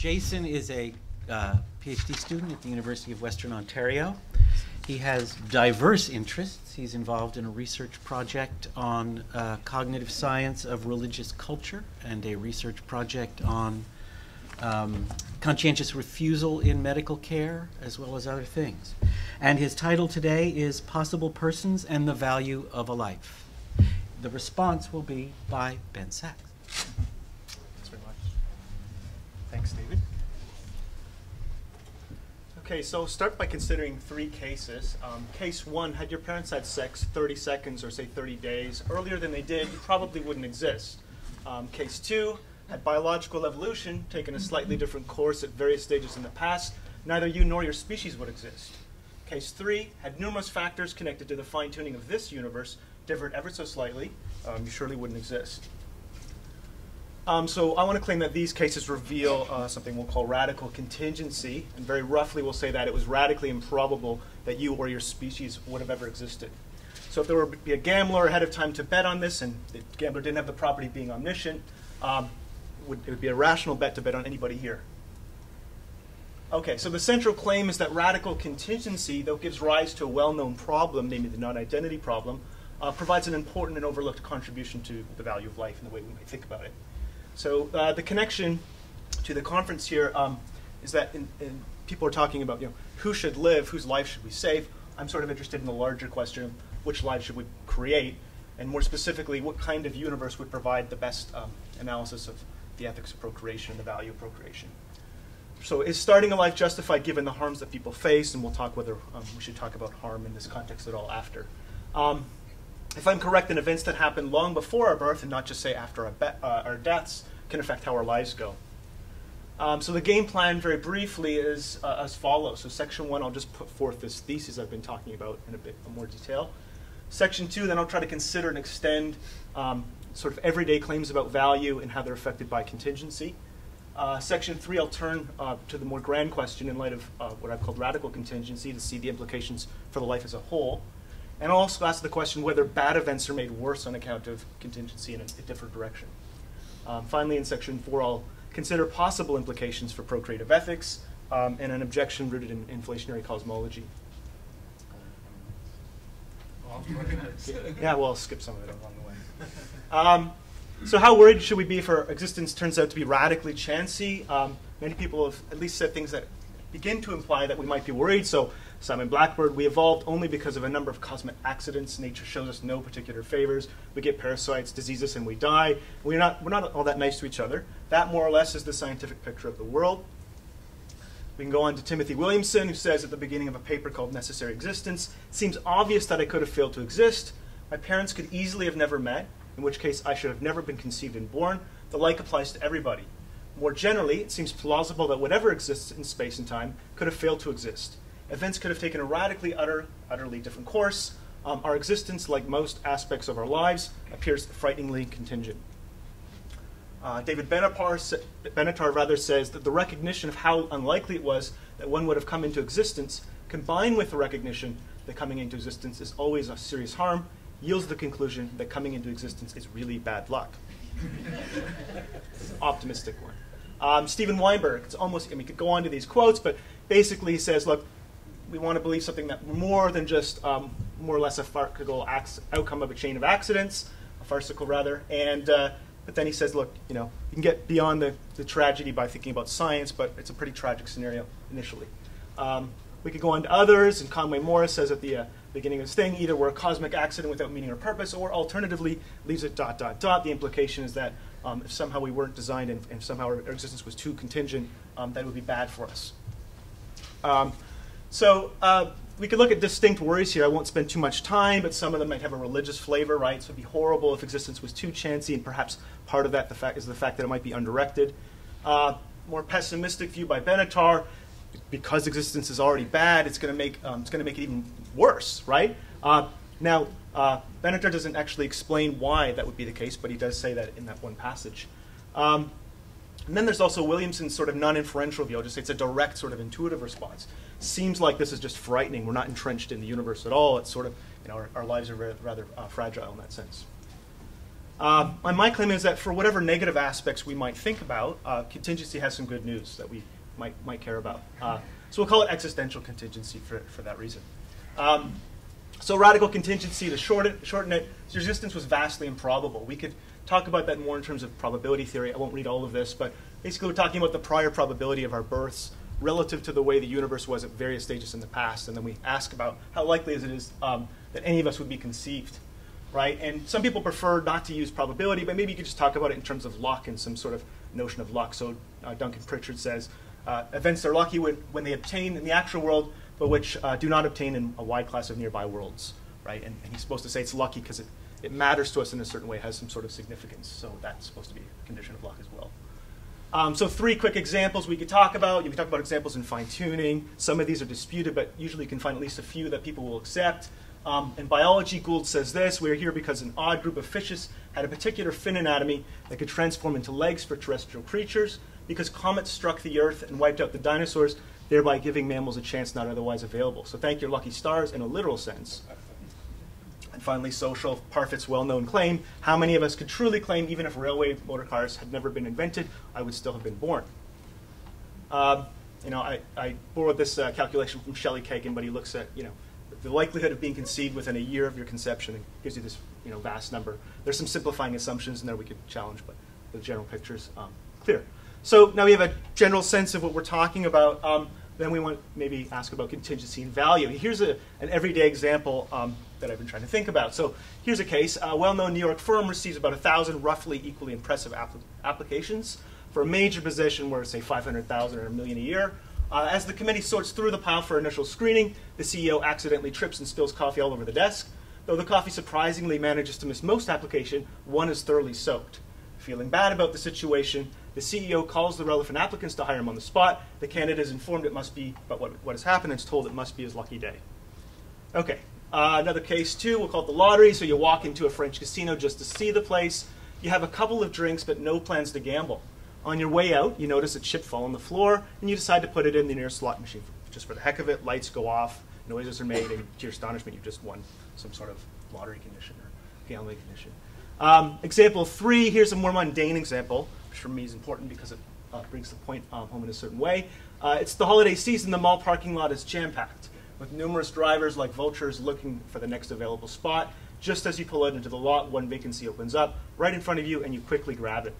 Jason is a PhD student at the University of Western Ontario. He has diverse interests. He's involved in a research project on cognitive science of religious culture and a research project on conscientious refusal in medical care, as well as other things. And his title today is Possible Persons and the Value of a Life. The response will be by Ben Sax. Thanks very much. Thanks, David. Okay, so start by considering three cases. Case one, had your parents had sex 30 seconds or say 30 days earlier than they did, you probably wouldn't exist. Case two, had biological evolution taken a slightly different course at various stages in the past, neither you nor your species would exist. Case three, had numerous factors connected to the fine-tuning of this universe differed ever so slightly, you surely wouldn't exist. So I want to claim that these cases reveal something we'll call radical contingency, and very roughly we'll say that it was radically improbable that you or your species would have ever existed. So if there would be a gambler ahead of time to bet on this, and the gambler didn't have the property of being omniscient, it would be a rational bet to bet on anybody here. Okay, so the central claim is that radical contingency, though it gives rise to a well-known problem, namely the non-identity problem, provides an important and overlooked contribution to the value of life and the way we might think about it. So the connection to the conference here is that people are talking about, who should live, whose life should we save. I'm sort of interested in the larger question, which life should we create, and more specifically, what kind of universe would provide the best analysis of the ethics of procreation and the value of procreation. So is starting a life justified given the harms that people face? And we'll talk whether we should talk about harm in this context at all after. If I'm correct, then events that happen long before our birth, and not just say after our deaths, can affect how our lives go. So the game plan, very briefly, is as follows. So section one, I'll just put forth this thesis I've been talking about in a bit more detail. Section two, then I'll try to consider and extend sort of everyday claims about value and how they're affected by contingency. Section three, I'll turn to the more grand question in light of what I've called radical contingency to see the implications for the life as a whole. And I'll also ask the question whether bad events are made worse on account of contingency in a different direction. Finally, in section four, I'll consider possible implications for procreative ethics and an objection rooted in inflationary cosmology. Yeah, well, I'll skip some of it along the way. So how worried should we be if our existence turns out to be radically chancy? Many people have at least said things that begin to imply that we might be worried. So Simon Blackbird, we evolved only because of a number of cosmic accidents. Nature shows us no particular favors. We get parasites, diseases, and we die. We're not all that nice to each other. That more or less is the scientific picture of the world. We can go on to Timothy Williamson, who says at the beginning of a paper called Necessary Existence, it seems obvious that I could have failed to exist. My parents could easily have never met, in which case I should have never been conceived and born. The like applies to everybody. More generally, it seems plausible that whatever exists in space and time could have failed to exist. Events could have taken a radically, utterly different course. Our existence, like most aspects of our lives, appears frighteningly contingent. David Benatar says that the recognition of how unlikely it was that one would have come into existence, combined with the recognition that coming into existence is always a serious harm, yields the conclusion that coming into existence is really bad luck. Optimistic one. Steven Weinberg, it's almost, we could go on to these quotes, but basically he says, look, we want to believe something that more than just more or less a farcical outcome of a chain of accidents, a farcical rather, and but then he says, look, you can get beyond the tragedy by thinking about science, but it's a pretty tragic scenario initially. We could go on to others, and Conway Morris says at the beginning of this thing, either we're a cosmic accident without meaning or purpose, or alternatively leaves it ... The implication is that if somehow we weren't designed and if somehow our existence was too contingent, that would be bad for us. So we could look at distinct worries here. I won't spend too much time, but some of them might have a religious flavor, right? So it'd be horrible if existence was too chancy, and perhaps part of that is the fact that it might be undirected. More pessimistic view by Benatar, because existence is already bad, it's going to make it even worse, right? Now, Benatar doesn't actually explain why that would be the case, but he does say that in that one passage. And then there's also Williamson's sort of non-inferential view. I'll just say it's a direct sort of intuitive response. Seems like this is just frightening. We're not entrenched in the universe at all. It's sort of, our lives are rather fragile in that sense. My claim is that for whatever negative aspects we might think about, contingency has some good news that we might care about. So we'll call it existential contingency for that reason. So radical contingency, to shorten it, its existence was vastly improbable. We could talk about that more in terms of probability theory. I won't read all of this, but basically we're talking about the prior probability of our births relative to the way the universe was at various stages in the past, and then we ask about how likely it is that any of us would be conceived, right? And some people prefer not to use probability, but maybe you could just talk about it in terms of luck and some sort of notion of luck. So Duncan Pritchard says, events are lucky when they obtain in the actual world, but which do not obtain in a wide class of nearby worlds, right? And he's supposed to say it's lucky because it matters to us in a certain way, it has some sort of significance. So that's supposed to be a condition of luck as well. So 3 quick examples we could talk about. You can talk about examples in fine-tuning. Some of these are disputed, but usually you can find at least a few that people will accept. In biology, Gould says this: we're here because an odd group of fishes had a particular fin anatomy that could transform into legs for terrestrial creatures, because comets struck the Earth and wiped out the dinosaurs, thereby giving mammals a chance not otherwise available. So thank your lucky stars in a literal sense. And finally, social, Parfit's well-known claim: how many of us could truly claim, even if railway motor cars had never been invented, I would still have been born? I borrowed this calculation from Shelley Kagan, but he looks at, the likelihood of being conceived within a year of your conception, and gives you this, vast number. There's some simplifying assumptions in there we could challenge, but the general picture's clear. So now we have a general sense of what we're talking about. Then we want to maybe ask about contingency and value. Here's an everyday example that I've been trying to think about. So here's a case. A well-known New York firm receives about 1,000 roughly equally impressive applications for a major position where, say, 500,000 or $1 million a year. As the committee sorts through the pile for initial screening, the CEO accidentally trips and spills coffee all over the desk. Though the coffee surprisingly manages to miss most application, one is thoroughly soaked. Feeling bad about the situation, the CEO calls the relevant applicants to hire him on the spot. The candidate is informed it must be about what has happened and is told it must be his lucky day. Okay, another case too, we'll call it the lottery. So you walk into a French casino just to see the place. You have a couple of drinks but no plans to gamble. On your way out, you notice a chip fall on the floor and you decide to put it in the nearest slot machine. Just for the heck of it, lights go off, noises are made, and to your astonishment, you've just won some sort of lottery condition or gambling condition. Example 3, here's a more mundane example, which for me is important because it brings the point home in a certain way. It's the holiday season. The mall parking lot is jam-packed with numerous drivers like vultures looking for the next available spot. Just as you pull out into the lot, one vacancy opens up right in front of you and you quickly grab it.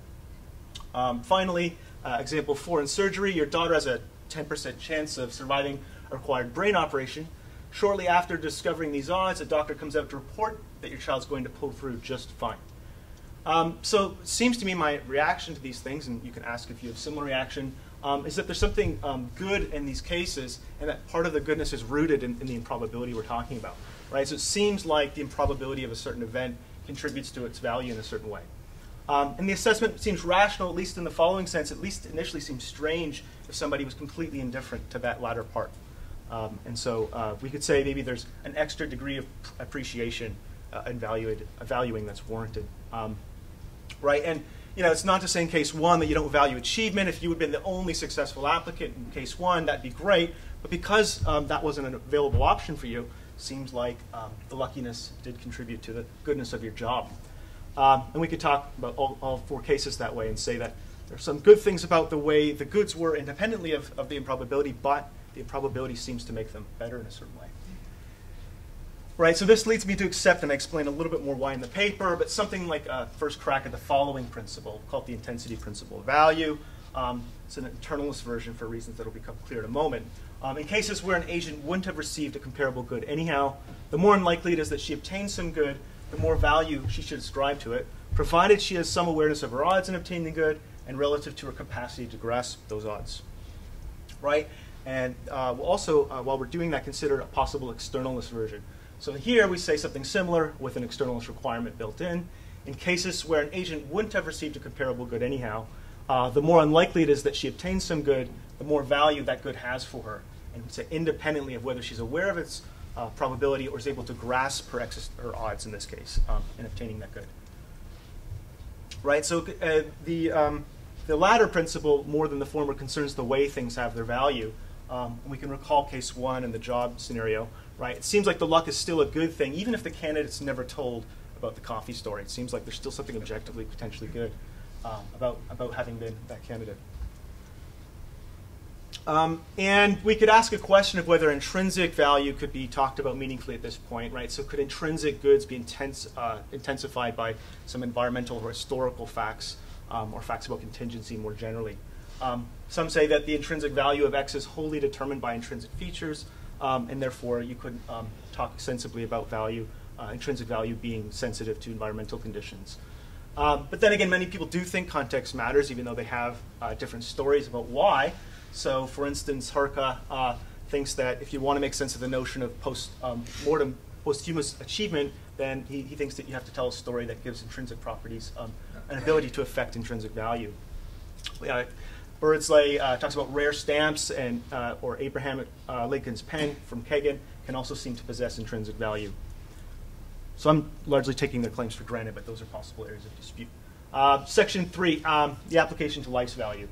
Finally, example 4 in surgery, your daughter has a 10% chance of surviving a required brain operation. Shortly after discovering these odds, a doctor comes out to report that your child's going to pull through just fine. So it seems to me my reaction to these things, and you can ask if you have similar reaction, is that there's something good in these cases, and that part of the goodness is rooted in the improbability we're talking about. Right? So it seems like the improbability of a certain event contributes to its value in a certain way. And the assessment seems rational, at least in the following sense. At least initially seems strange if somebody was completely indifferent to that latter part. And so we could say maybe there's an extra degree of appreciation in valuing that's warranted. Right? And it's not to say in case 1 that you don't value achievement. If you had been the only successful applicant in case 1, that'd be great. But because that wasn't an available option for you, seems like the luckiness did contribute to the goodness of your job. And we could talk about all 4 cases that way and say that there are some good things about the way the goods were independently of the improbability, but the improbability seems to make them better in a certain way. Right, so this leads me to accept, and I explain a little bit more why in the paper, but something like a first crack at the following principle, called the intensity principle of value. It's an internalist version for reasons that will become clear in a moment. In cases where an agent wouldn't have received a comparable good anyhow, the more unlikely it is that she obtains some good, the more value she should ascribe to it, provided she has some awareness of her odds in obtaining the good and relative to her capacity to grasp those odds. Right? And we'll also, while we're doing that, consider a possible externalist version. So here we say something similar with an externalist requirement built in. In cases where an agent wouldn't have received a comparable good anyhow, the more unlikely it is that she obtains some good, the more value that good has for her. And we say independently of whether she's aware of its probability or is able to grasp her odds in this case in obtaining that good. Right, so the latter principle, more than the former, concerns the way things have their value. We can recall case 1 in the job scenario. Right, it seems like the luck is still a good thing, even if the candidate's never told about the coffee story. It seems like there's still something objectively potentially good about having been that candidate. And we could ask a question of whether intrinsic value could be talked about meaningfully at this point, right? So could intrinsic goods be intensified by some environmental or historical facts, or facts about contingency more generally? Some say that the intrinsic value of X is wholly determined by intrinsic features, and therefore you could talk sensibly about value, intrinsic value being sensitive to environmental conditions. But then again, many people do think context matters, even though they have different stories about why. So, for instance, Herka thinks that if you want to make sense of the notion of post-mortem, posthumous achievement, then he thinks that you have to tell a story that gives intrinsic properties an ability to affect intrinsic value. Birdsley talks about rare stamps, and or Abraham Lincoln's pen from Kagan can also seem to possess intrinsic value. So I'm largely taking their claims for granted, but those are possible areas of dispute. Section 3, the application to life's value.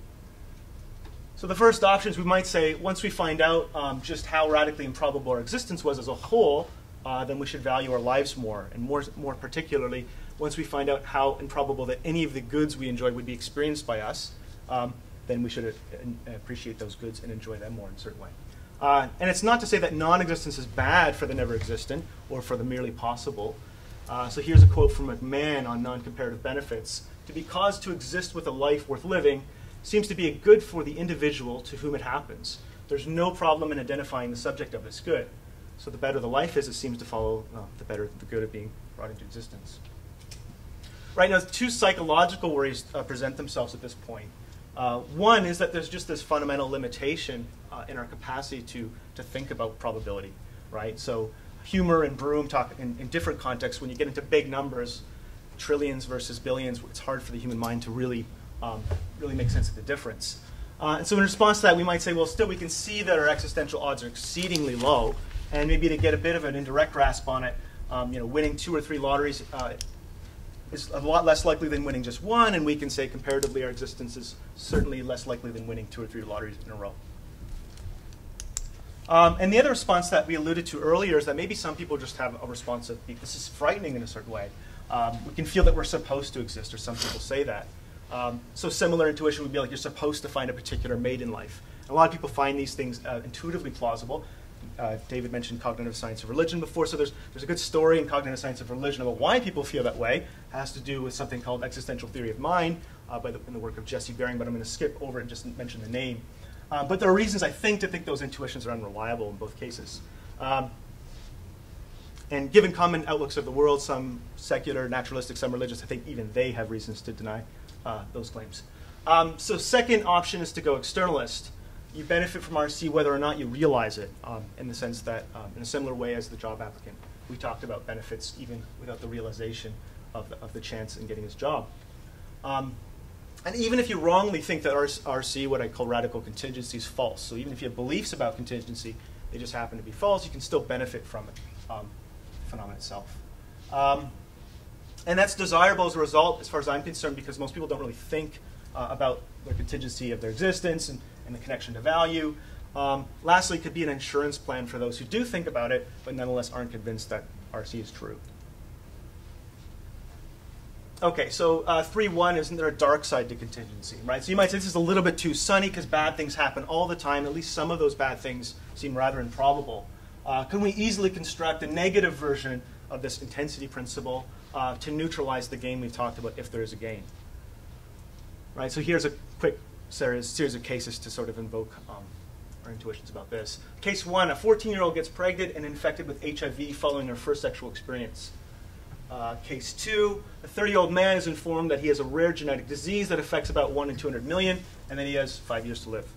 So the first options, we might say, once we find out just how radically improbable our existence was as a whole, then we should value our lives more. And more particularly, once we find out how improbable that any of the goods we enjoy would be experienced by us, then we should appreciate those goods and enjoy them more in a certain way. And it's not to say that non-existence is bad for the never-existent or for the merely possible. So here's a quote from McMahon on non-comparative benefits. To be caused to exist with a life worth living seems to be a good for the individual to whom it happens. There's no problem in identifying the subject of this good. So the better the life is, it seems to follow the better the good of being brought into existence. Right now, 2 psychological worries present themselves at this point. One is that there's just this fundamental limitation in our capacity to think about probability, right? So Humer and Broom talk in different contexts. When you get into big numbers, trillions versus billions, it's hard for the human mind to really make sense of the difference. And so in response to that, we might say, well, still we can see that our existential odds are exceedingly low, and maybe to get a bit of an indirect grasp on it, winning 2 or 3 lotteries is a lot less likely than winning just one, and we can say comparatively our existence is certainly less likely than winning 2 or 3 lotteries in a row. And the other response that we alluded to earlier is that maybe some people just have a response of, this is frightening in a certain way. We can feel that we're supposed to exist, or some people say that. So similar intuition would be like you're supposed to find a particular mate in life. And a lot of people find these things intuitively plausible. David mentioned cognitive science of religion before, so there's a good story in cognitive science of religion about why people feel that way. It has to do with something called existential theory of mind in the work of Jesse Baring, but I'm going to skip over it and just mention the name. But there are reasons, I think, to think those intuitions are unreliable in both cases. And given common outlooks of the world, some secular, naturalistic, some religious, I think even they have reasons to deny those claims. So second option is to go externalist. You benefit from RC whether or not you realize it, in the sense that, in a similar way as the job applicant, we talked about benefits even without the realization of the chance in getting his job. And even if you wrongly think that RC, what I call radical contingency, is false, so even if you have beliefs about contingency, they just happen to be false, you can still benefit from it, the phenomenon itself. And that's desirable as a result, as far as I'm concerned, because most people don't really think about the contingency of their existence and the connection to value. Lastly, it could be an insurance plan for those who do think about it, but nonetheless aren't convinced that RC is true. Okay, so 3.1, isn't there a dark side to contingency, right? So you might say this is a little bit too sunny because bad things happen all the time. At least some of those bad things seem rather improbable. Can we easily construct a negative version of this intensity principle to neutralize the gain we've talked about if there is a gain? Right, so here's a quick series of cases to sort of invoke our intuitions about this. Case 1, a 14-year-old gets pregnant and infected with HIV following her first sexual experience. Case 2, a 30-year-old man is informed that he has a rare genetic disease that affects about 1 in 200 million, and that he has 5 years to live.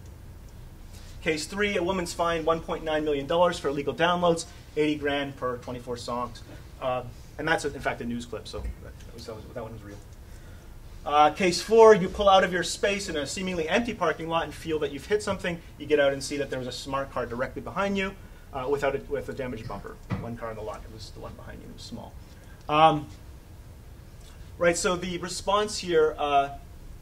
Case 3, a woman's fined $1.9 million for illegal downloads, 80 grand per 24 songs. And that's, in fact, a news clip, so that one was real. Case 4, you pull out of your space in a seemingly empty parking lot and feel that you've hit something. You get out and see that there was a smart car directly behind you with a damaged bumper. One car in the lot, it was the one behind you, it was small. Right, so the response here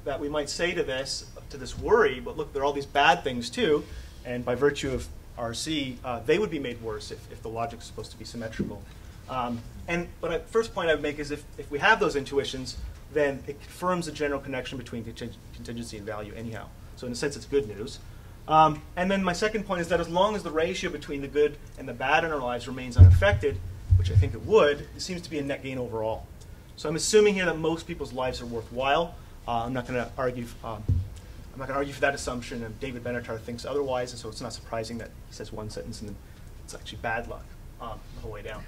that we might say to this worry, but look, there are all these bad things too, and by virtue of RC, they would be made worse if the logic is supposed to be symmetrical. But the first point I would make is if we have those intuitions, then it confirms a general connection between contingency and value anyhow. So in a sense, it's good news. And then my second point is that as long as the ratio between the good and the bad in our lives remains unaffected, which I think it would, it seems to be a net gain overall. So I'm assuming here that most people's lives are worthwhile. I'm not going to argue. I'm not going to argue for that assumption. And David Benatar thinks otherwise, and so it's not surprising that he says one sentence and then it's actually bad luck the whole way down.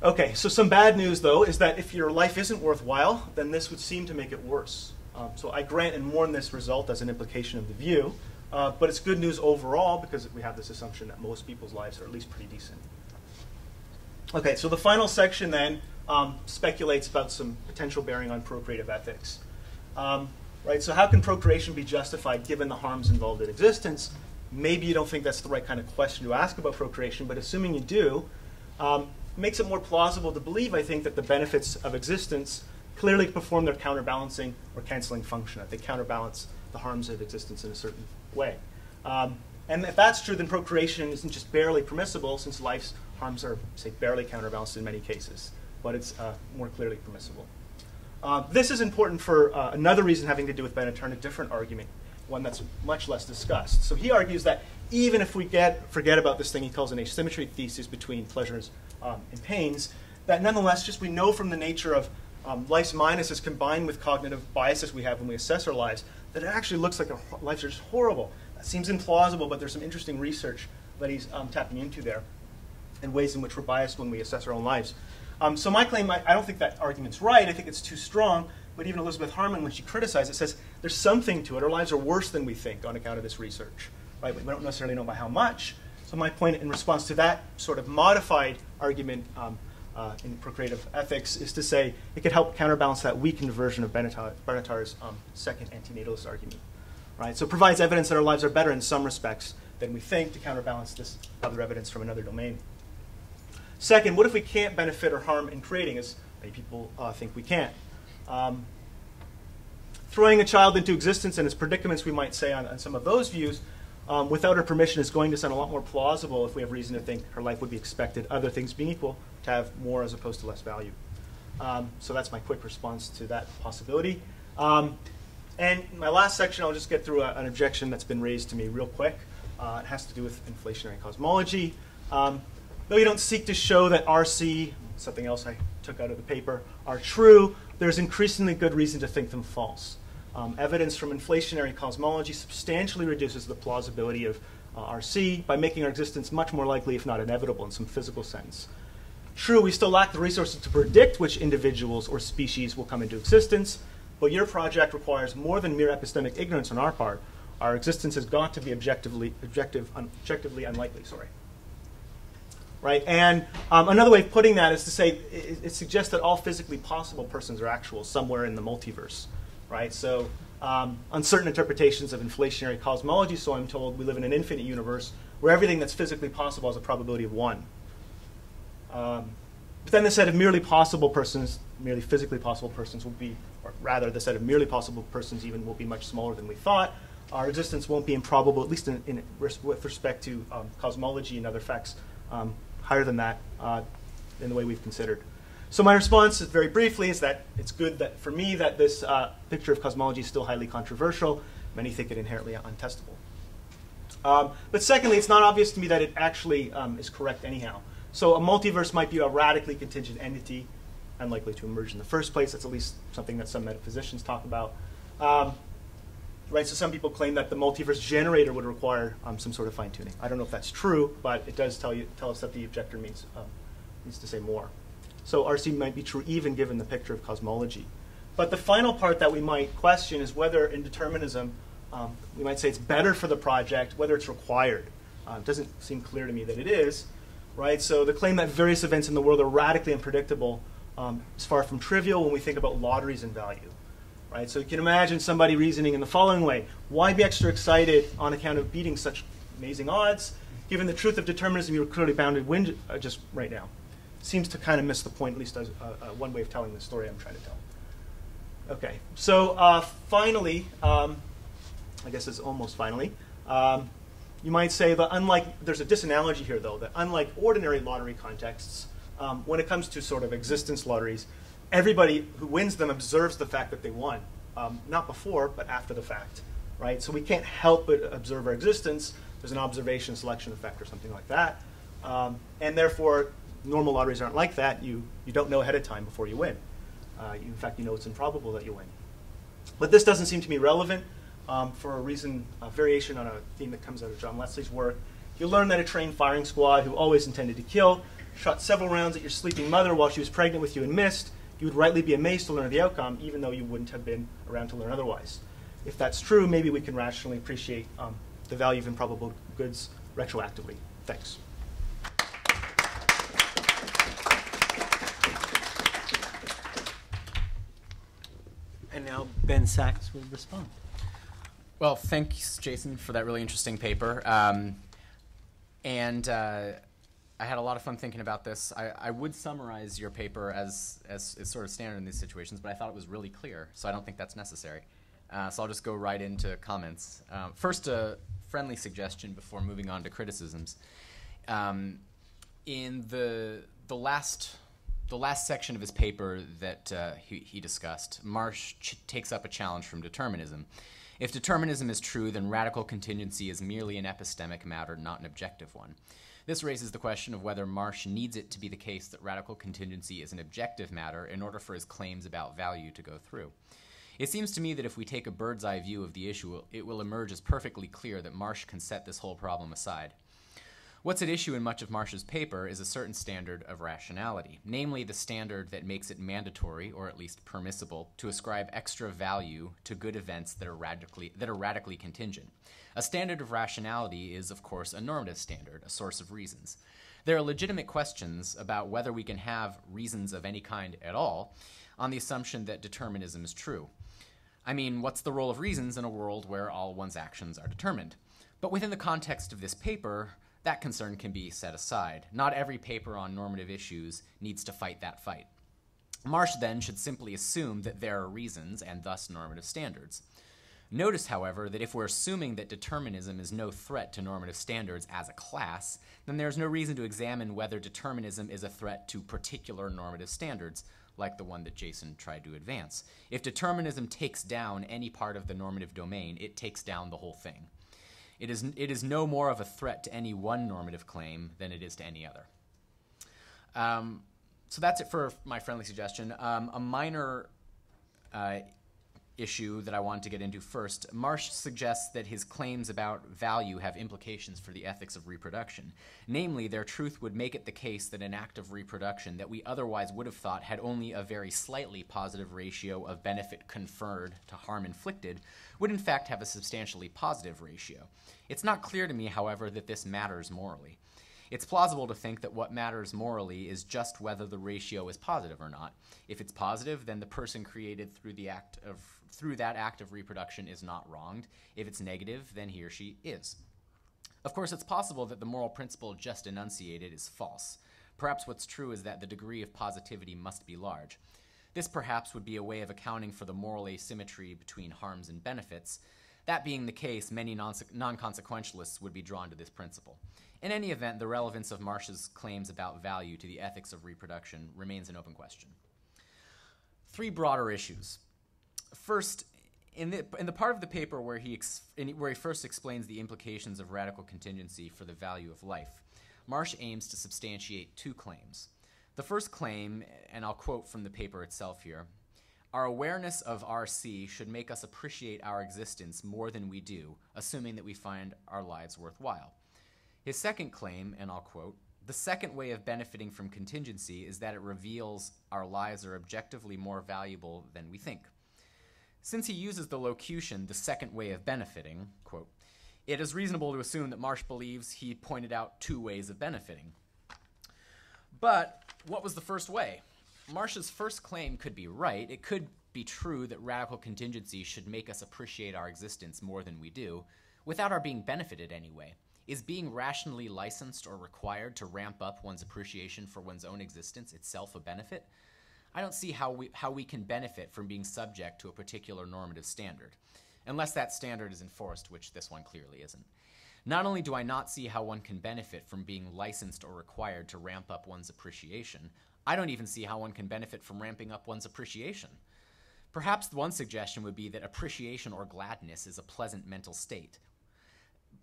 Okay, so some bad news, though, is that if your life isn't worthwhile, then this would seem to make it worse. So I grant and mourn this result as an implication of the view, but it's good news overall because we have this assumption that most people's lives are at least pretty decent. Okay, so the final section then speculates about some potential bearing on procreative ethics. Right, so how can procreation be justified given the harms involved in existence? Maybe you don't think that's the right kind of question to ask about procreation, but assuming you do, makes it more plausible to believe, I think, that the benefits of existence clearly perform their counterbalancing or canceling function, that they counterbalance the harms of existence in a certain way. And if that's true, then procreation isn't just barely permissible, since life's harms are, say, barely counterbalanced in many cases, but it's more clearly permissible. This is important for another reason having to do with Benatar, a different argument, one that's much less discussed. So he argues that even if we forget about this thing he calls an asymmetry thesis between pleasures and pains, that nonetheless, just we know from the nature of life's minuses combined with cognitive biases we have when we assess our lives, that it actually looks like our lives are just horrible. That seems implausible, but there's some interesting research that he's tapping into there and ways in which we're biased when we assess our own lives. So my claim, I don't think that argument's right. I think it's too strong. But even Elizabeth Harman, when she criticized it, says there's something to it. Our lives are worse than we think on account of this research. Right? We don't necessarily know by how much. So my point in response to that sort of modified argument in procreative ethics is to say it could help counterbalance that weakened version of Benatar's second antinatalist argument. Right? So it provides evidence that our lives are better in some respects than we think to counterbalance this other evidence from another domain. Second, what if we can't benefit or harm in creating, as many people think we can't? Throwing a child into existence and its predicaments, we might say on some of those views, without her permission is going to sound a lot more plausible if we have reason to think her life would be expected, other things being equal, to have more as opposed to less value. So that's my quick response to that possibility. And in my last section, I'll just get through an objection that's been raised to me real quick. It has to do with inflationary cosmology. Though you don't seek to show that RC, something else I took out of the paper, are true, there's increasingly good reason to think them false. Evidence from inflationary cosmology substantially reduces the plausibility of RC by making our existence much more likely, if not inevitable, in some physical sense. True, we still lack the resources to predict which individuals or species will come into existence, but your project requires more than mere epistemic ignorance on our part. Our existence has got to be objectively unlikely. Right? And another way of putting that is to say it suggests that all physically possible persons are actual somewhere in the multiverse. Right? So uncertain interpretations of inflationary cosmology, so I'm told we live in an infinite universe where everything that's physically possible has a probability of 1. But then the set of merely possible persons, merely physically possible persons will be, or rather the set of merely possible persons even will be much smaller than we thought. Our existence won't be improbable, at least with respect to cosmology and other facts, higher than that in the way we've considered. So my response, very briefly, is that it's good that for me that this picture of cosmology is still highly controversial. Many think it inherently untestable. But secondly, it's not obvious to me that it actually is correct anyhow. So a multiverse might be a radically contingent entity, unlikely to emerge in the first place. That's at least something that some metaphysicians talk about. Right, so some people claim that the multiverse generator would require some sort of fine-tuning. I don't know if that's true, but it does tell us that the objector needs to say more. So RC might be true even given the picture of cosmology. But the final part that we might question is whether in determinism, we might say it's better for the project, whether it's required. It doesn't seem clear to me that it is. Right? So the claim that various events in the world are radically unpredictable is far from trivial when we think about lotteries and value. Right? So you can imagine somebody reasoning in the following way. Why be extra excited on account of beating such amazing odds? Given the truth of determinism, you're clearly bound to win just right now. Seems to kind of miss the point, at least as one way of telling the story I'm trying to tell. Okay, so finally, I guess it's almost finally, you might say that there's a disanalogy here though, that unlike ordinary lottery contexts, when it comes to sort of existence lotteries, everybody who wins them observes the fact that they won, not before, but after the fact, right? So we can't help but observe our existence. There's an observation selection effect or something like that. And therefore, normal lotteries aren't like that. You don't know ahead of time before you win. In fact, you know it's improbable that you win. But this doesn't seem to me relevant for a reason, a variation on a theme that comes out of John Leslie's work. You learn that a trained firing squad who always intended to kill shot several rounds at your sleeping mother while she was pregnant with you and missed. You would rightly be amazed to learn the outcome, even though you wouldn't have been around to learn otherwise. If that's true, maybe we can rationally appreciate the value of improbable goods retroactively. Thanks. And now Ben Sax will respond. Well, thanks, Jason, for that really interesting paper. I had a lot of fun thinking about this. I would summarize your paper as is sort of standard in these situations, but I thought it was really clear, so I don't think that's necessary. So I'll just go right into comments. First, a friendly suggestion before moving on to criticisms. In the last section of his paper that he discussed, Marsh takes up a challenge from determinism. If determinism is true, then radical contingency is merely an epistemic matter, not an objective one. This raises the question of whether Marsh needs it to be the case that radical contingency is an objective matter in order for his claims about value to go through. It seems to me that if we take a bird's eye view of the issue, it will emerge as perfectly clear that Marsh can set this whole problem aside. What's at issue in much of Marsh's paper is a certain standard of rationality, namely the standard that makes it mandatory, or at least permissible, to ascribe extra value to good events that are radically contingent. A standard of rationality is, of course, a normative standard, a source of reasons. There are legitimate questions about whether we can have reasons of any kind at all on the assumption that determinism is true. I mean, what's the role of reasons in a world where all one's actions are determined? But within the context of this paper, that concern can be set aside. Not every paper on normative issues needs to fight that fight. Marsh then should simply assume that there are reasons and thus normative standards. Notice, however, that if we're assuming that determinism is no threat to normative standards as a class, then there's no reason to examine whether determinism is a threat to particular normative standards, like the one that Jason tried to advance. If determinism takes down any part of the normative domain, it takes down the whole thing. It is no more of a threat to any one normative claim than it is to any other. So that's it for my friendly suggestion. A minor issue that I wanted to get into first. Marsh suggests that his claims about value have implications for the ethics of reproduction. Namely, their truth would make it the case that an act of reproduction that we otherwise would have thought had only a very slightly positive ratio of benefit conferred to harm inflicted would in fact have a substantially positive ratio. It's not clear to me, however, that this matters morally. It's plausible to think that what matters morally is just whether the ratio is positive or not. If it's positive, then the person created through that act of reproduction is not wronged. If it's negative, then he or she is. Of course, it's possible that the moral principle just enunciated is false. Perhaps what's true is that the degree of positivity must be large. This perhaps would be a way of accounting for the moral asymmetry between harms and benefits. That being the case, many non-consequentialists would be drawn to this principle. In any event, the relevance of Marsh's claims about value to the ethics of reproduction remains an open question. Three broader issues. First, in the part of the paper where he first explains the implications of radical contingency for the value of life, Marsh aims to substantiate two claims. The first claim, and I'll quote from the paper itself here, "Our awareness of RC should make us appreciate our existence more than we do, assuming that we find our lives worthwhile." His second claim, and I'll quote, "The second way of benefiting from contingency is that it reveals our lives are objectively more valuable than we think." Since he uses the locution, "the second way of benefiting," quote, it is reasonable to assume that Marsh believes he pointed out two ways of benefiting. But what was the first way? Marsh's first claim could be right. It could be true that radical contingency should make us appreciate our existence more than we do, without our being benefited anyway. Is being rationally licensed or required to ramp up one's appreciation for one's own existence itself a benefit? I don't see how we can benefit from being subject to a particular normative standard, unless that standard is enforced, which this one clearly isn't. Not only do I not see how one can benefit from being licensed or required to ramp up one's appreciation, I don't even see how one can benefit from ramping up one's appreciation. Perhaps one suggestion would be that appreciation or gladness is a pleasant mental state.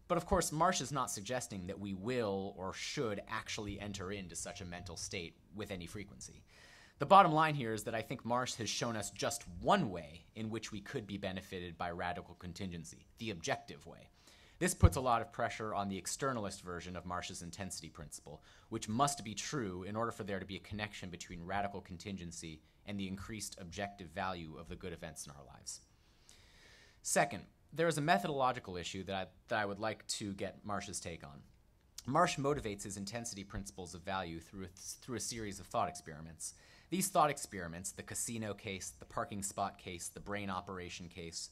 But of course, Marsh is not suggesting that we will or should actually enter into such a mental state with any frequency. The bottom line here is that I think Marsh has shown us just one way in which we could be benefited by radical contingency, the objective way. This puts a lot of pressure on the externalist version of Marsh's intensity principle, which must be true in order for there to be a connection between radical contingency and the increased objective value of the good events in our lives. Second, there is a methodological issue that I would like to get Marsh's take on. Marsh motivates his intensity principles of value through a series of thought experiments. These thought experiments, the casino case, the parking spot case, the brain operation case,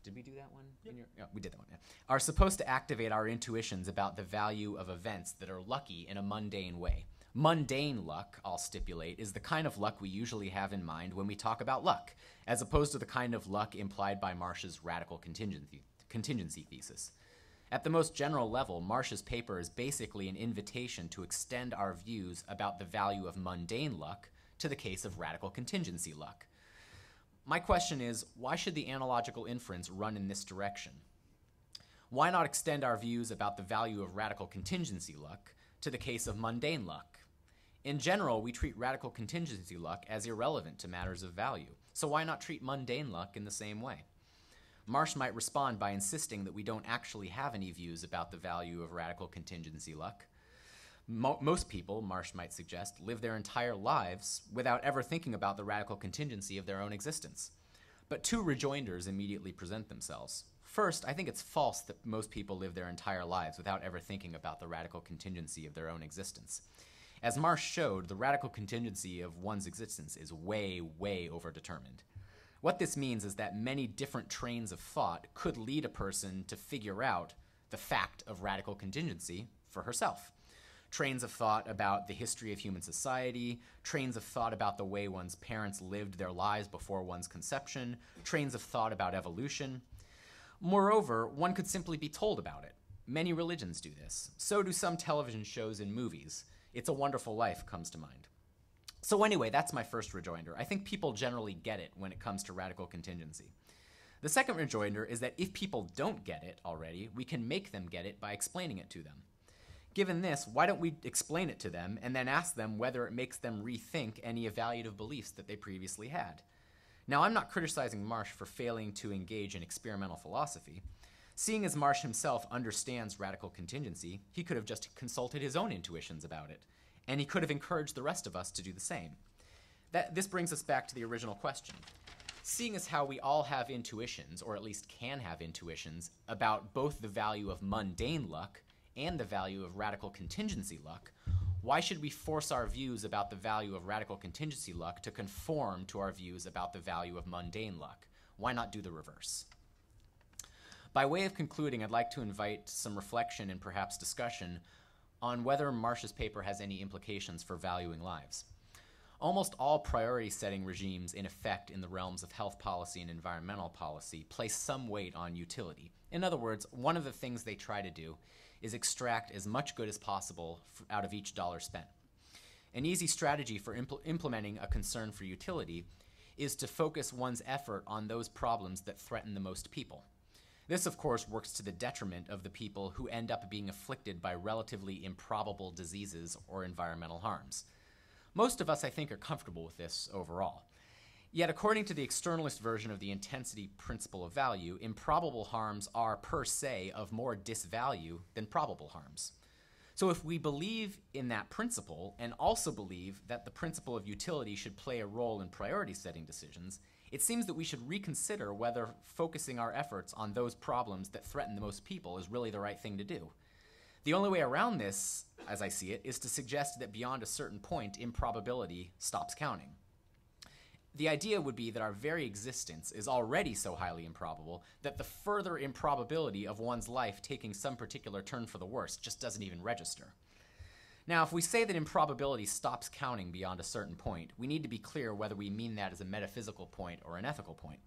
did we do that one? Yep. Yeah, we did that one, yeah. Are supposed to activate our intuitions about the value of events that are lucky in a mundane way. Mundane luck, I'll stipulate, is the kind of luck we usually have in mind when we talk about luck, as opposed to the kind of luck implied by Marsh's radical contingency thesis. At the most general level, Marsh's paper is basically an invitation to extend our views about the value of mundane luck to the case of radical contingency luck. My question is, why should the analogical inference run in this direction? Why not extend our views about the value of radical contingency luck to the case of mundane luck? In general, we treat radical contingency luck as irrelevant to matters of value, so why not treat mundane luck in the same way? Marsh might respond by insisting that we don't actually have any views about the value of radical contingency luck. Most people, Marsh might suggest, live their entire lives without ever thinking about the radical contingency of their own existence. But two rejoinders immediately present themselves. First, I think it's false that most people live their entire lives without ever thinking about the radical contingency of their own existence. As Marsh showed, the radical contingency of one's existence is way, way overdetermined. What this means is that many different trains of thought could lead a person to figure out the fact of radical contingency for herself. Trains of thought about the history of human society, trains of thought about the way one's parents lived their lives before one's conception, trains of thought about evolution. Moreover, one could simply be told about it. Many religions do this. So do some television shows and movies. It's a Wonderful Life comes to mind. So anyway, that's my first rejoinder. I think people generally get it when it comes to radical contingency. The second rejoinder is that if people don't get it already, we can make them get it by explaining it to them. Given this, why don't we explain it to them and then ask them whether it makes them rethink any evaluative beliefs that they previously had? Now, I'm not criticizing Marsh for failing to engage in experimental philosophy. Seeing as Marsh himself understands radical contingency, he could have just consulted his own intuitions about it, and he could have encouraged the rest of us to do the same. This brings us back to the original question. Seeing as how we all have intuitions, or at least can have intuitions, about both the value of mundane luck and the value of radical contingency luck, why should we force our views about the value of radical contingency luck to conform to our views about the value of mundane luck? Why not do the reverse? By way of concluding, I'd like to invite some reflection and perhaps discussion on whether Marsh's paper has any implications for valuing lives. Almost all priority-setting regimes in effect in the realms of health policy and environmental policy place some weight on utility. In other words, one of the things they try to do is extract as much good as possible out of each dollar spent. An easy strategy for implementing a concern for utility is to focus one's effort on those problems that threaten the most people. This, of course, works to the detriment of the people who end up being afflicted by relatively improbable diseases or environmental harms. Most of us, I think, are comfortable with this overall. Yet, according to the externalist version of the intensity principle of value, improbable harms are, per se, of more disvalue than probable harms. So if we believe in that principle, and also believe that the principle of utility should play a role in priority-setting decisions, it seems that we should reconsider whether focusing our efforts on those problems that threaten the most people is really the right thing to do. The only way around this, as I see it, is to suggest that beyond a certain point, improbability stops counting. The idea would be that our very existence is already so highly improbable that the further improbability of one's life taking some particular turn for the worse just doesn't even register. Now, if we say that improbability stops counting beyond a certain point, we need to be clear whether we mean that as a metaphysical point or an ethical point.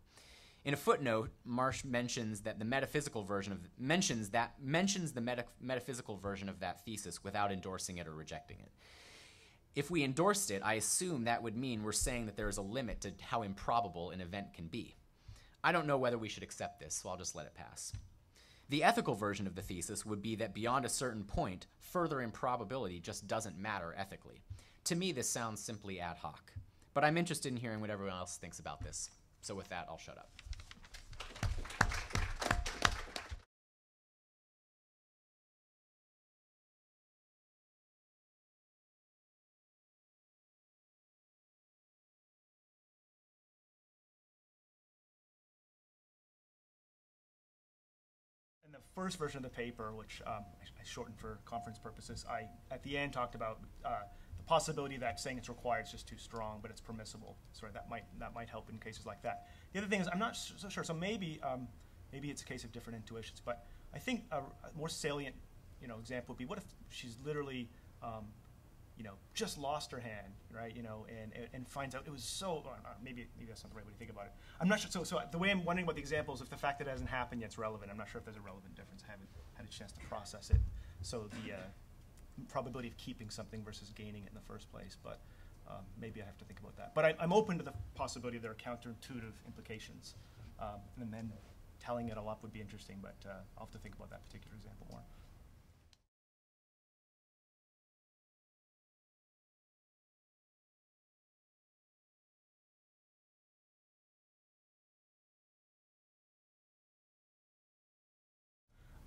In a footnote, Marsh mentions that the metaphysical version of mentions the metaphysical version of that thesis without endorsing it or rejecting it. If we endorsed it, I assume that would mean we're saying that there is a limit to how improbable an event can be. I don't know whether we should accept this, so I'll just let it pass. The ethical version of the thesis would be that beyond a certain point, further improbability just doesn't matter ethically. To me, this sounds simply ad hoc. But I'm interested in hearing what everyone else thinks about this. So with that, I'll shut up. In the first version of the paper, which I shortened for conference purposes, I, at the end, talked about the possibility that saying it's required is just too strong, but it's permissible. So that might help in cases like that. The other thing is, I'm not so sure. So maybe it's a case of different intuitions, but I think a more salient, example would be, what if she's literally, just lost her hand, right? And finds out it was so. Maybe that's not the right way to think about it. I'm not sure. So the way I'm wondering about the example is if the fact that it hasn't happened yet is relevant. I'm not sure if there's a relevant difference. I haven't had a chance to process it. So the probability of keeping something versus gaining it in the first place, but maybe I have to think about that. But I'm open to the possibility there are counterintuitive implications, and then telling it all up would be interesting, but I'll have to think about that particular example more.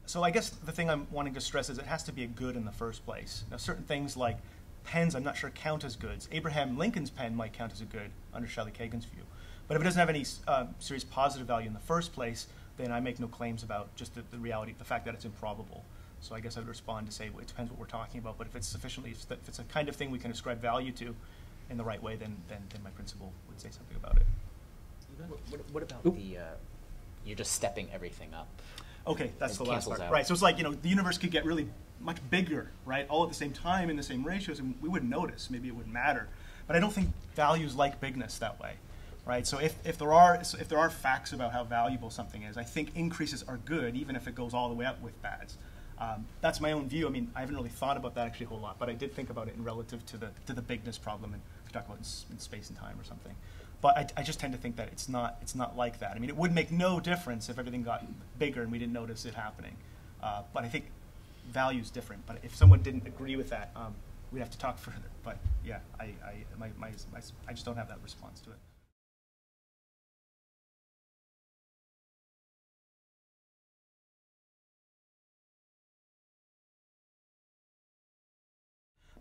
So I guess the thing I'm wanting to stress is it has to be a good in the first place. Now, certain things like pens I'm not sure count as goods. Abraham Lincoln's pen might count as a good under Shelley Kagan's view. But if it doesn't have any serious positive value in the first place, then I make no claims about just the reality, the fact that it's improbable. So I guess I would respond to say, well, it depends what we're talking about, but if it's if it's a kind of thing we can ascribe value to in the right way, then my principle would say something about it. What about the, you're just stepping everything up? Okay, that's the last part. Out. Right, so it's like, the universe could get really much bigger, right, all at the same time in the same ratios, and we wouldn't notice. Maybe it wouldn't matter. But I don't think values like bigness that way, right? So if there are facts about how valuable something is, I think increases are good, even if it goes all the way up with bads. That's my own view. I mean, I haven't really thought about that actually a whole lot, but I did think about it in relative to the bigness problem, and we talk about in space and time or something. But I just tend to think that it's not like that. I mean, it would make no difference if everything got bigger and we didn't notice it happening. But I think value is different. But if someone didn't agree with that, we'd have to talk further. But yeah, I just don't have that response to it.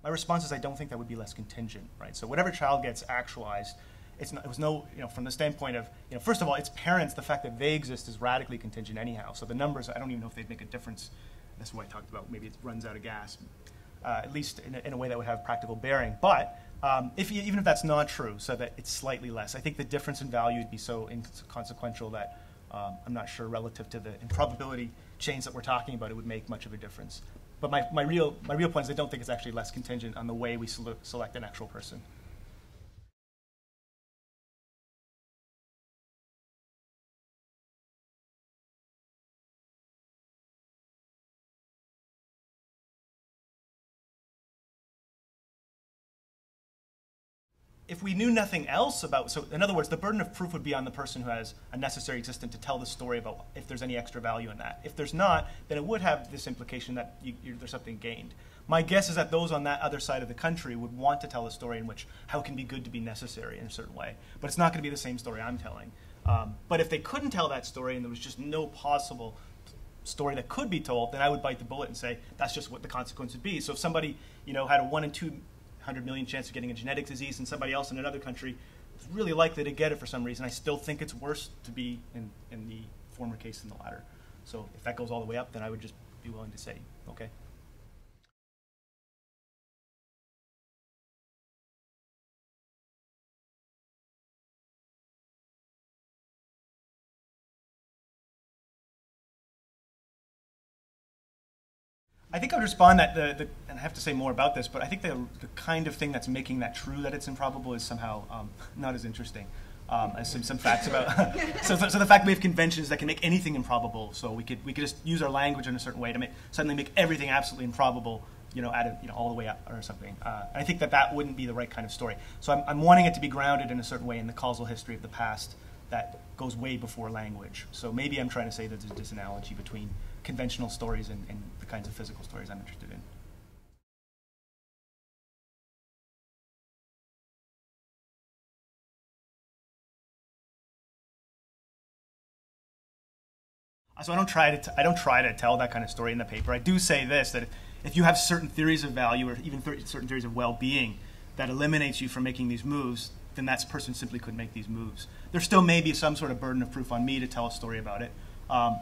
My response is I don't think that would be less contingent, right? So whatever child gets actualized, it was no, from the standpoint of, first of all, its parents, the fact that they exist is radically contingent anyhow. So the numbers, I don't even know if they'd make a difference. That's what I talked about. Maybe it runs out of gas, at least in a way that would have practical bearing. But even if that's not true, so that it's slightly less, I think the difference in value would be so inconsequential that I'm not sure relative to the improbability chains that we're talking about, it would make much of a difference. But my real point is I don't think it's actually less contingent on the way we select an actual person. If we knew nothing else about, so in other words, the burden of proof would be on the person who has a necessary existent to tell the story about if there's any extra value in that. If there's not, then it would have this implication that there's something gained. My guess is that those on that other side of the country would want to tell a story in which how it can be good to be necessary in a certain way. But it's not going to be the same story I'm telling. But if they couldn't tell that story and there was just no possible story that could be told, then I would bite the bullet and say that's just what the consequence would be. So if somebody had a 1 in 200 million chance of getting a genetic disease, and somebody else in another country is really likely to get it for some reason, I still think it's worse to be in the former case than the latter. So if that goes all the way up, then I would just be willing to say, okay. I think I would respond that and I have to say more about this, but I think the kind of thing that's making that true, that it's improbable, is somehow not as interesting. as some facts about. so the fact we have conventions that can make anything improbable. So we could just use our language in a certain way to suddenly make everything absolutely improbable. All the way up or something. And I think that wouldn't be the right kind of story. So I'm wanting it to be grounded in a certain way in the causal history of the past that goes way before language. So maybe I'm trying to say that there's this analogy between conventional stories and the kinds of physical stories I'm interested in. So I don't try to tell that kind of story in the paper. I do say this, that if you have certain theories of value or even certain theories of well-being that eliminates you from making these moves, then that person simply couldn't make these moves. There still may be some sort of burden of proof on me to tell a story about it.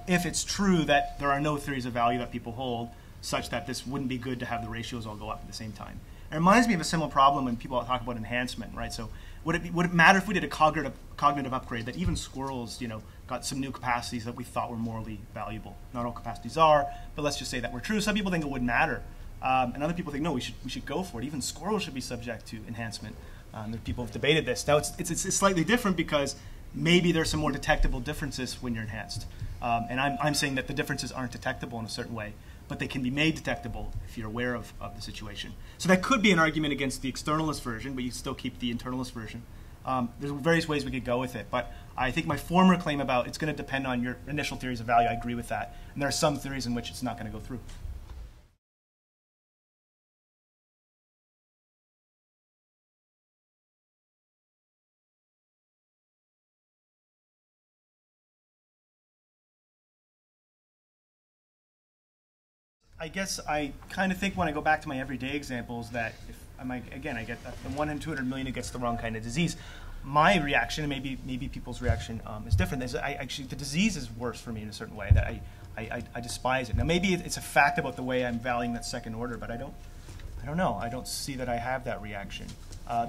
If it's true that there are no theories of value that people hold, such that this wouldn't be good to have the ratios all go up at the same time. It reminds me of a similar problem when people talk about enhancement, right? So would it matter if we did a cognitive upgrade that even squirrels, got some new capacities that we thought were morally valuable? Not all capacities are, but let's just say that we're true. Some people think it wouldn't matter, and other people think no, we should go for it. Even squirrels should be subject to enhancement. People have debated this. Now it's slightly different because maybe there's some more detectable differences when you're enhanced, and I'm saying that the differences aren't detectable in a certain way, but they can be made detectable if you're aware of the situation. So that could be an argument against the externalist version, but you still keep the internalist version. There's various ways we could go with it, but I think my former claim about it's going to depend on your initial theories of value, I agree with that. And there are some theories in which it's not going to go through. I guess I kind of think when I go back to my everyday examples that if I get the 1 in 200 million who gets the wrong kind of disease, my reaction, and maybe people's reaction is different. Actually, the disease is worse for me in a certain way. That I despise it. Now maybe it's a fact about the way I'm valuing that second order, but I don't know. I don't see that I have that reaction.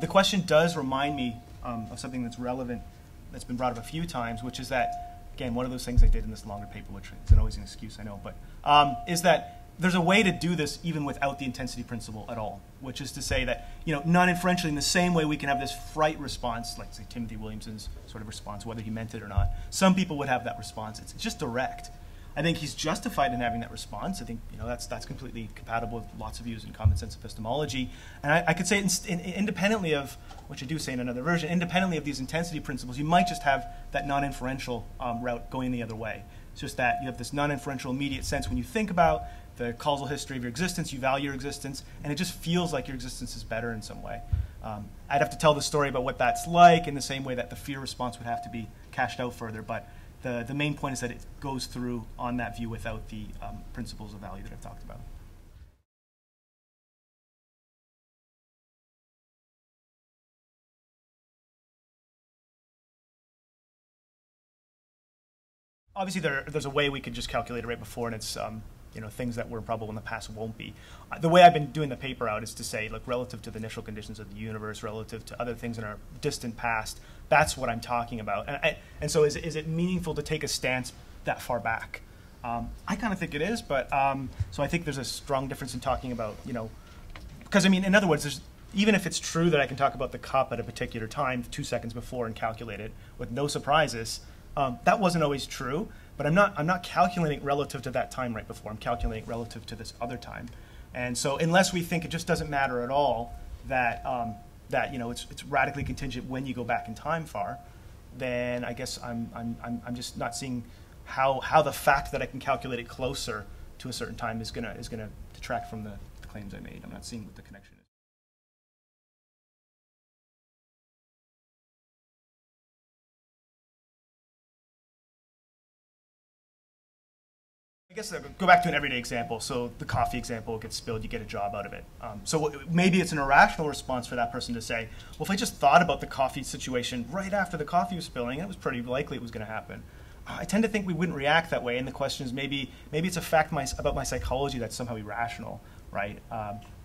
The question does remind me of something that's relevant, that's been brought up a few times, which is that, again, one of those things I did in this longer paper, which isn't always an excuse, I know, but is that there's a way to do this even without the intensity principle at all, which is to say that, non-inferentially, in the same way we can have this fright response, like, say, Timothy Williamson's sort of response, whether he meant it or not. Some people would have that response. It's just direct. I think he's justified in having that response. I think, that's completely compatible with lots of views in common sense epistemology. And I could say independently of, which I do say in another version, independently of these intensity principles, you might just have that non-inferential route going the other way. It's just that you have this non-inferential immediate sense when you think about the causal history of your existence, you value your existence, and it just feels like your existence is better in some way. I'd have to tell the story about what that's like in the same way that the fear response would have to be cashed out further, but the main point is that it goes through on that view without the principles of value that I've talked about. Obviously, there's a way we could just calculate it right before, and it's things that were improbable in the past won't be. The way I've been doing the paper out is to say, look, relative to the initial conditions of the universe, relative to other things in our distant past, that's what I'm talking about. And so is it meaningful to take a stance that far back? I kind of think it is, but so I think there's a strong difference in talking about, because in other words, even if it's true that I can talk about the cup at a particular time 2 seconds before and calculate it with no surprises, that wasn't always true. But I'm not calculating relative to that time right before. I'm calculating relative to this other time. And so unless we think it just doesn't matter at all that it's radically contingent when you go back in time far, then I guess I'm just not seeing how the fact that I can calculate it closer to a certain time is gonna detract from the claims I made. I'm not seeing what the connection is. I guess I'll go back to an everyday example. So the coffee example gets spilled, you get a job out of it. So maybe it's an irrational response for that person to say, well, if I just thought about the coffee situation right after the coffee was spilling, it was pretty likely it was going to happen. I tend to think we wouldn't react that way, and the question is maybe it's a fact about my psychology that's somehow irrational, right?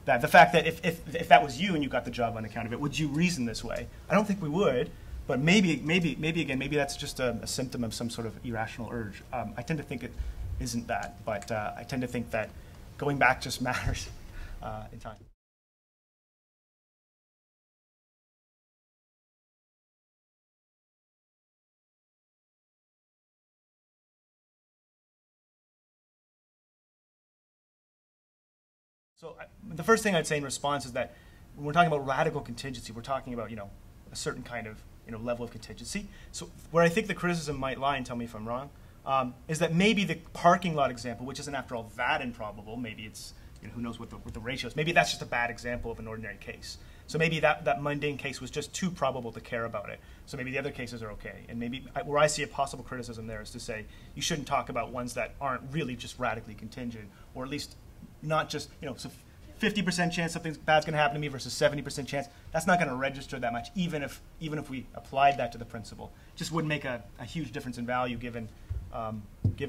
That the fact that if that was you and you got the job on account of it, would you reason this way? I don't think we would, but maybe that's just a symptom of some sort of irrational urge. I tend to think it isn't that, but I tend to think that going back just matters in time. So the first thing I'd say in response is that when we're talking about radical contingency, we're talking about, a certain kind of, level of contingency. So where I think the criticism might lie, and tell me if I'm wrong, is that maybe the parking lot example, which isn't after all that improbable, maybe it's, who knows what the ratio is, maybe that's just a bad example of an ordinary case. So maybe that mundane case was just too probable to care about it. So maybe the other cases are okay. And maybe where I see a possible criticism there is to say you shouldn't talk about ones that aren't really just radically contingent, or at least not just, so 50% chance something bad's going to happen to me versus 70% chance. That's not going to register that much, even if we applied that to the principle. It just wouldn't make a huge difference in value given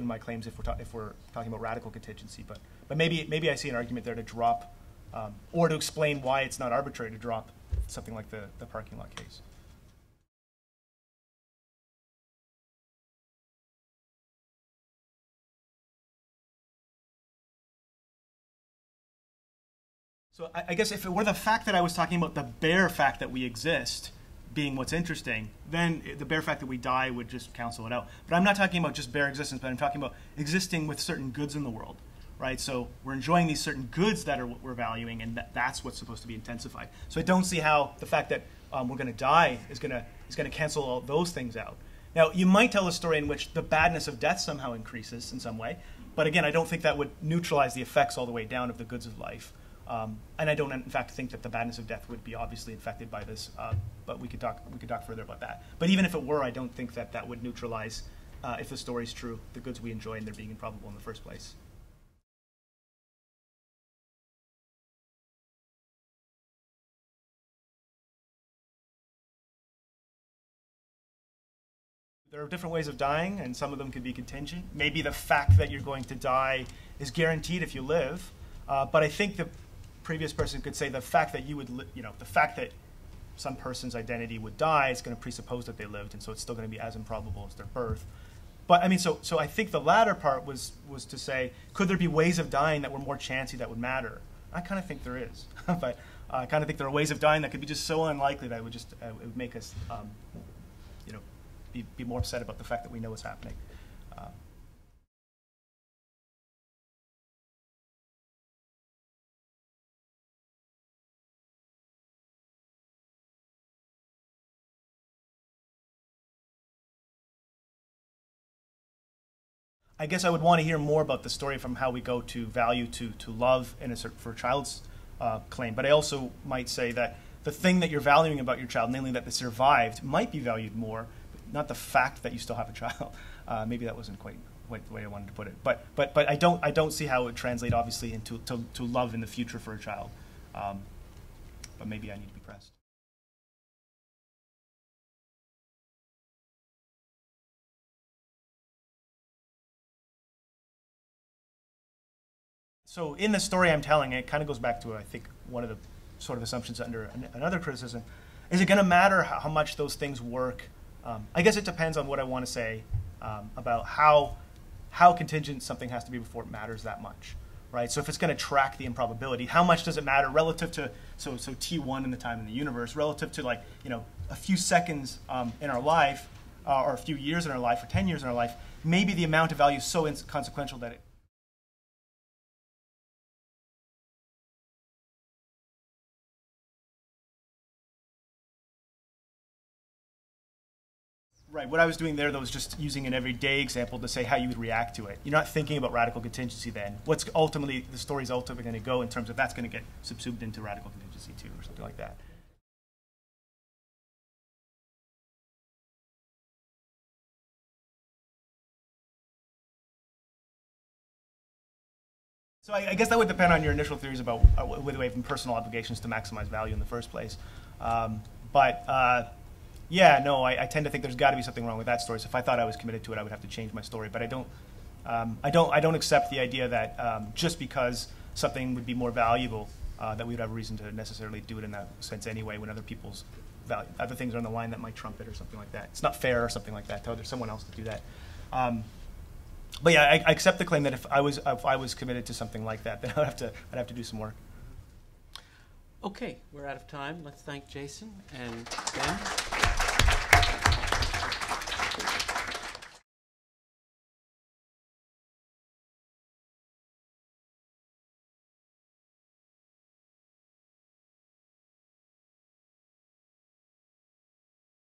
my claims if we're talking about radical contingency. But maybe I see an argument there to drop, or to explain why it's not arbitrary to drop something like the parking lot case. So I guess if it were the fact that I was talking about the bare fact that we exist being what's interesting, then the bare fact that we die would just cancel it out. But I'm not talking about just bare existence, but I'm talking about existing with certain goods in the world, right? So we're enjoying these certain goods that we're valuing, and that's what's supposed to be intensified. So I don't see how the fact that we're going to die is going to cancel all those things out. Now, you might tell a story in which the badness of death somehow increases in some way, but again, I don't think that would neutralize the effects all the way down of the goods of life. And I don't, in fact, think that the badness of death would be obviously affected by this, but we could talk further about that. But even if it were, I don't think that would neutralize, if the story's true, the goods we enjoy and they're being improbable in the first place. There are different ways of dying, and some of them can be contingent. Maybe the fact that you're going to die is guaranteed if you live, but I think the previous person could say the fact that the fact that some person's identity would die is going to presuppose that they lived, and so it's still going to be as improbable as their birth. But I mean, so I think the latter part was to say, could there be ways of dying that were more chancy that would matter? I kind of think there is, but I kind of think there are ways of dying that could be just so unlikely that it would make us, be more upset about the fact that we know what's happening. I guess I would want to hear more about the story from how we go to value to love for a child's claim. But I also might say that the thing that you're valuing about your child, namely that they survived, might be valued more, but not the fact that you still have a child. Maybe that wasn't quite the way I wanted to put it. But I don't see how it would translate obviously into to love in the future for a child. But maybe I need to be pressed. So in the story I'm telling, it kind of goes back to, I think, one of the sort of assumptions under another criticism. Is it going to matter how much those things work? I guess it depends on what I want to say about how contingent something has to be before it matters that much, right? So if it's going to track the improbability, how much does it matter relative to, so T1 in the time in the universe, relative to like, a few seconds in our life, or a few years in our life, or 10 years in our life, maybe the amount of value is so inconsequential that it Right. What I was doing there, though, was just using an everyday example to say how you would react to it. You're not thinking about radical contingency then. What's ultimately, the story's ultimately going to go in terms of that's going to get subsumed into radical contingency too, or something like that. So I guess that would depend on your initial theories about whether we have personal obligations to maximize value in the first place. Yeah, no, I tend to think there's got to be something wrong with that story. So if I thought I was committed to it, I would have to change my story. But I don't accept the idea that just because something would be more valuable, that we would have a reason to necessarily do it in that sense anyway. When other people's other things are on the line that might trump it or something like that. It's not fair or something like that. There's someone else to do that. But yeah, I accept the claim that if I was committed to something like that, then I'd have to do some work. Okay, we're out of time. Let's thank Jason and Ben.